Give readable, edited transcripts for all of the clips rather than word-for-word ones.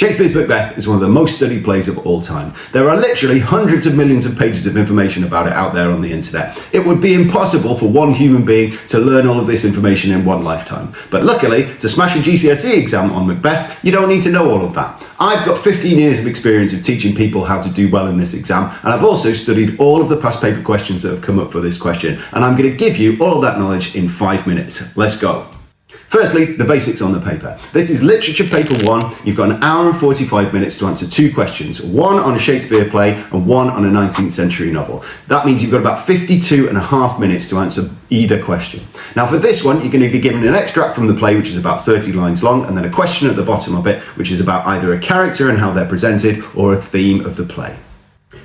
Shakespeare's Macbeth is one of the most studied plays of all time. There are literally hundreds of millions of pages of information about it out there on the internet. It would be impossible for one human being to learn all of this information in one lifetime. But luckily, to smash a GCSE exam on Macbeth, you don't need to know all of that. I've got 15 years of experience of teaching people how to do well in this exam, and I've also studied all of the past paper questions that have come up for this question, and I'm going to give you all of that knowledge in 5 minutes. Let's go. Firstly, the basics on the paper. This is literature paper 1. You've got an hour and 45 minutes to answer 2 questions, one on a Shakespeare play and one on a 19th century novel. That means you've got about 52.5 minutes to answer either question. Now for this one, you're going to be given an extract from the play, which is about 30 lines long, and then a question at the bottom of it, which is about either a character and how they're presented or a theme of the play.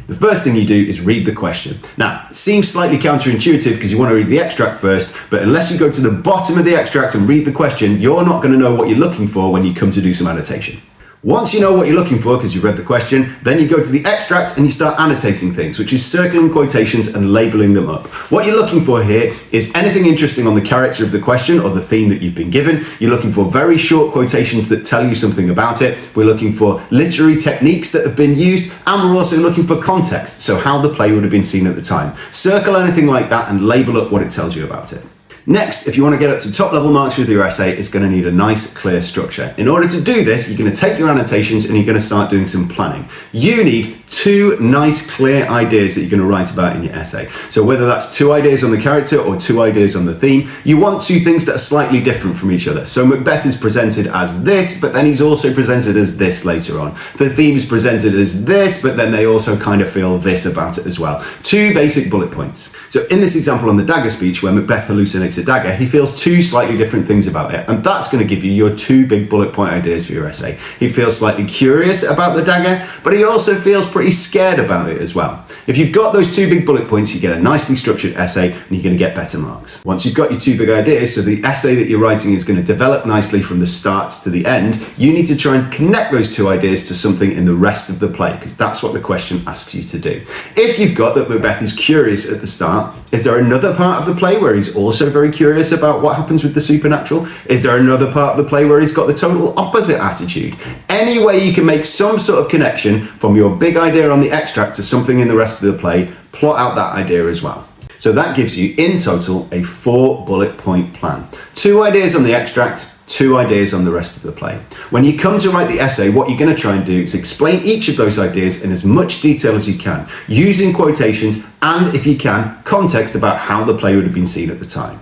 The first thing you do is read the question. Now, it seems slightly counterintuitive because you want to read the extract first, but unless you go to the bottom of the extract and read the question, you're not going to know what you're looking for when you come to do some annotation. Once you know what you're looking for because you've read the question, then you go to the extract and you start annotating things, which is circling quotations and labeling them up. What you're looking for here is anything interesting on the character of the question or the theme that you've been given. You're looking for very short quotations that tell you something about it. We're looking for literary techniques that have been used, and we're also looking for context, so how the play would have been seen at the time. Circle anything like that and label up what it tells you about it. Next, if you want to get up to top level marks with your essay, it's going to need a nice clear structure. In order to do this, you're going to take your annotations and you're going to start doing some planning. You need 2 nice clear ideas that you're going to write about in your essay. So whether that's 2 ideas on the character or 2 ideas on the theme, you want 2 things that are slightly different from each other. So Macbeth is presented as this, but then he's also presented as this later on. The theme is presented as this, but then they also kind of feel this about it as well. 2 basic bullet points. So in this example on the dagger speech, where Macbeth hallucinates a dagger, he feels 2 slightly different things about it, and that's going to give you your 2 big bullet point ideas for your essay. He feels slightly curious about the dagger, but he also feels pretty scared about it as well. If you've got those 2 big bullet points, you get a nicely structured essay and you're going to get better marks. Once you've got your 2 big ideas, so the essay that you're writing is going to develop nicely from the start to the end, you need to try and connect those 2 ideas to something in the rest of the play, because that's what the question asks you to do. If you've got that Macbeth is curious at the start, is there another part of the play where he's also very curious about what happens with the supernatural? Is there another part of the play where he's got the total opposite attitude? Any way you can make some sort of connection from your big idea on the extract to something in the rest of the play, plot out that idea as well. So that gives you in total a 4 bullet point plan. 2 ideas on the extract, 2 ideas on the rest of the play. When you come to write the essay, what you're going to try and do is explain each of those ideas in as much detail as you can, using quotations and, if you can, context about how the play would have been seen at the time.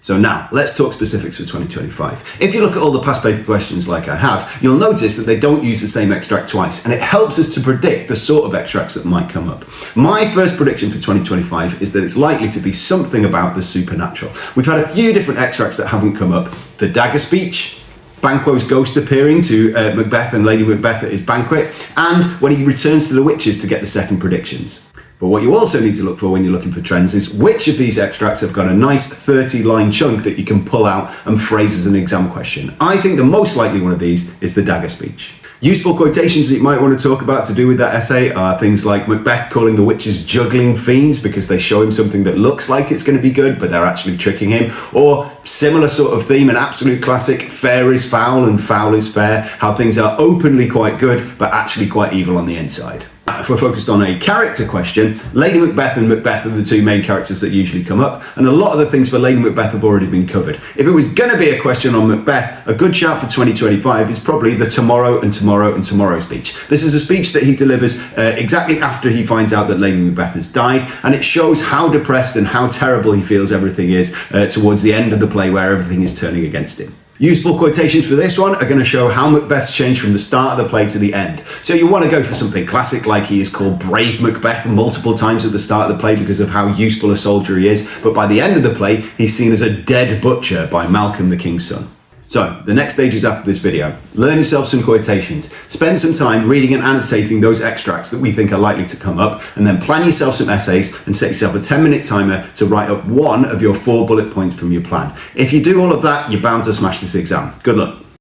So now, let's talk specifics for 2025. If you look at all the past paper questions like I have, you'll notice that they don't use the same extract twice, and it helps us to predict the sort of extracts that might come up. My first prediction for 2025 is that it's likely to be something about the supernatural. We've had a few different extracts that haven't come up. The dagger speech, Banquo's ghost appearing to Macbeth and Lady Macbeth at his banquet, and when he returns to the witches to get the second predictions. But what you also need to look for when you're looking for trends is which of these extracts have got a nice 30-line chunk that you can pull out and phrase as an exam question. I think the most likely one of these is the dagger speech. Useful quotations that you might want to talk about to do with that essay are things like Macbeth calling the witches juggling fiends because they show him something that looks like it's going to be good, but they're actually tricking him. Or similar sort of theme, an absolute classic, fair is foul and foul is fair, how things are openly quite good, but actually quite evil on the inside. If we're focused on a character question, Lady Macbeth and Macbeth are the 2 main characters that usually come up, and a lot of the things for Lady Macbeth have already been covered. If it was going to be a question on Macbeth, a good shout for 2025 is probably the tomorrow and tomorrow and tomorrow speech. This is a speech that he delivers exactly after he finds out that Lady Macbeth has died, and it shows how depressed and how terrible he feels everything is towards the end of the play where everything is turning against him. Useful quotations for this one are going to show how Macbeth's changed from the start of the play to the end. So you want to go for something classic, like he is called Brave Macbeth multiple times at the start of the play because of how useful a soldier he is, but by the end of the play, he's seen as a dead butcher by Malcolm the King's son. So, the next stage is after this video. Learn yourself some quotations. Spend some time reading and annotating those extracts that we think are likely to come up, and then plan yourself some essays and set yourself a 10-minute timer to write up 1 of your 4 bullet points from your plan. If you do all of that, you're bound to smash this exam. Good luck.